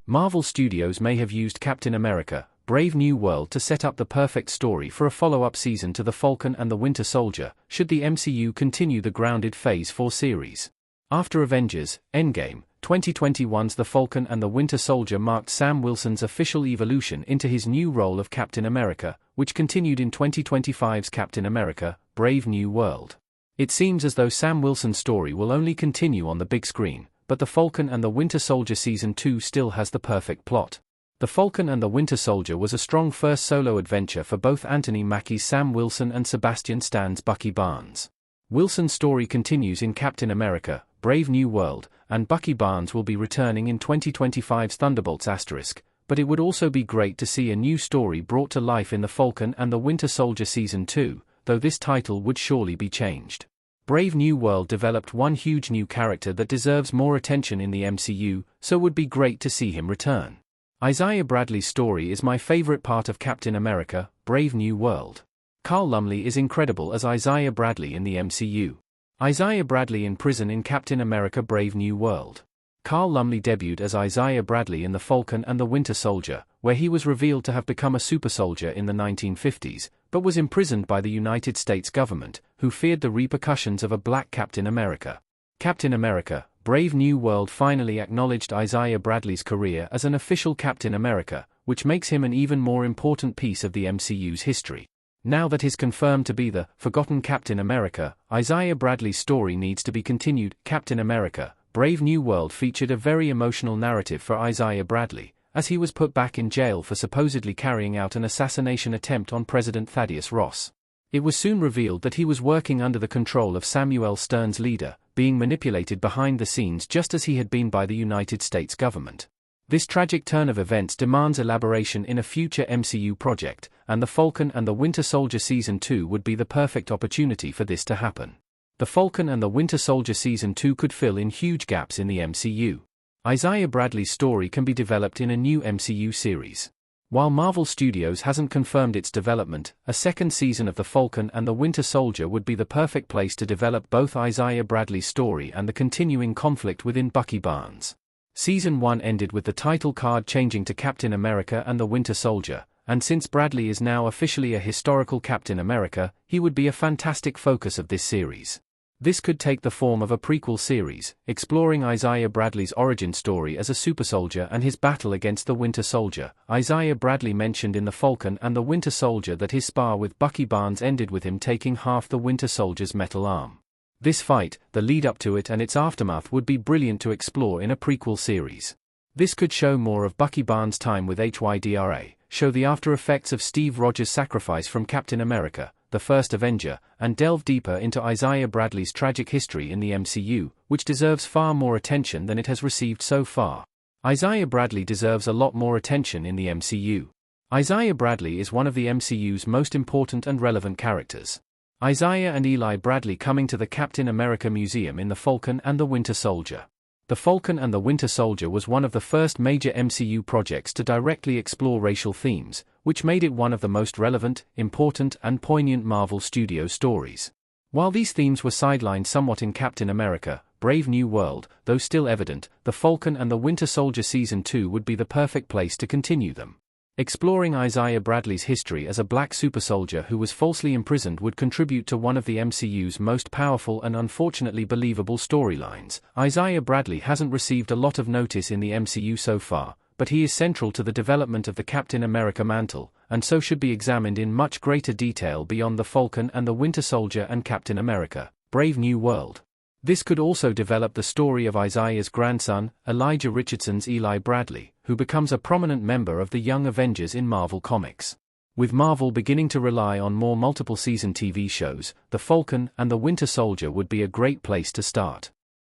Marvel Studios may have used Captain America, Brave New World to set up the perfect story for a follow-up season to The Falcon and the Winter Soldier, should the MCU continue the grounded Phase 4 series. After Avengers: Endgame, 2021's The Falcon and the Winter Soldier marked Sam Wilson's official evolution into his new role of Captain America, which continued in 2025's Captain America: Brave New World. It seems as though Sam Wilson's story will only continue on the big screen, but The Falcon and the Winter Soldier Season 2 still has the perfect plot. The Falcon and the Winter Soldier was a strong first solo adventure for both Anthony Mackie's Sam Wilson and Sebastian Stan's Bucky Barnes. Wilson's story continues in Captain America: Brave New World, and Bucky Barnes will be returning in 2025's Thunderbolts*, but it would also be great to see a new story brought to life in The Falcon and the Winter Soldier Season 2, though this title would surely be changed. Brave New World developed one huge new character that deserves more attention in the MCU, so would be great to see him return. Isaiah Bradley's story is my favorite part of Captain America: Brave New World. Carl Lumbly is incredible as Isaiah Bradley in the MCU. Isaiah Bradley in prison in Captain America: Brave New World. Carl Lumbly debuted as Isaiah Bradley in The Falcon and the Winter Soldier, where he was revealed to have become a super soldier in the 1950s, but was imprisoned by the United States government, who feared the repercussions of a black Captain America. Captain America: Brave New World finally acknowledged Isaiah Bradley's career as an official Captain America, which makes him an even more important piece of the MCU's history. Now that he's confirmed to be the forgotten Captain America, Isaiah Bradley's story needs to be continued. Captain America: Brave New World featured a very emotional narrative for Isaiah Bradley, as he was put back in jail for supposedly carrying out an assassination attempt on President Thaddeus Ross. It was soon revealed that he was working under the control of Samuel Stern's leader, being manipulated behind the scenes just as he had been by the United States government. This tragic turn of events demands elaboration in a future MCU project, and The Falcon and the Winter Soldier Season 2 would be the perfect opportunity for this to happen. The Falcon and the Winter Soldier Season 2 could fill in huge gaps in the MCU. Isaiah Bradley's story can be developed in a new MCU series. While Marvel Studios hasn't confirmed its development, a second season of The Falcon and the Winter Soldier would be the perfect place to develop both Isaiah Bradley's story and the continuing conflict within Bucky Barnes. Season 1 ended with the title card changing to Captain America and the Winter Soldier, and since Bradley is now officially a historical Captain America, he would be a fantastic focus of this series. This could take the form of a prequel series, exploring Isaiah Bradley's origin story as a super soldier and his battle against the Winter Soldier. Isaiah Bradley mentioned in The Falcon and the Winter Soldier that his spar with Bucky Barnes ended with him taking half the Winter Soldier's metal arm. This fight, the lead-up to it and its aftermath would be brilliant to explore in a prequel series. This could show more of Bucky Barnes' time with HYDRA, show the after-effects of Steve Rogers' sacrifice from Captain America, the first Avenger, and delve deeper into Isaiah Bradley's tragic history in the MCU, which deserves far more attention than it has received so far. Isaiah Bradley deserves a lot more attention in the MCU. Isaiah Bradley is one of the MCU's most important and relevant characters. Isaiah and Eli Bradley coming to the Captain America Museum in The Falcon and the Winter Soldier. The Falcon and the Winter Soldier was one of the first major MCU projects to directly explore racial themes, which made it one of the most relevant, important, and poignant Marvel Studios stories. While these themes were sidelined somewhat in Captain America: Brave New World, though still evident, The Falcon and the Winter Soldier Season 2 would be the perfect place to continue them. Exploring Isaiah Bradley's history as a black super soldier who was falsely imprisoned would contribute to one of the MCU's most powerful and unfortunately believable storylines. Isaiah Bradley hasn't received a lot of notice in the MCU so far, but he is central to the development of the Captain America mantle, and so should be examined in much greater detail beyond The Falcon and the Winter Soldier and Captain America: Brave New World. This could also develop the story of Isaiah's grandson, Elijah Richardson's Eli Bradley, who becomes a prominent member of the Young Avengers in Marvel Comics. With Marvel beginning to rely on more multiple-season TV shows, The Falcon and the Winter Soldier would be a great place to start.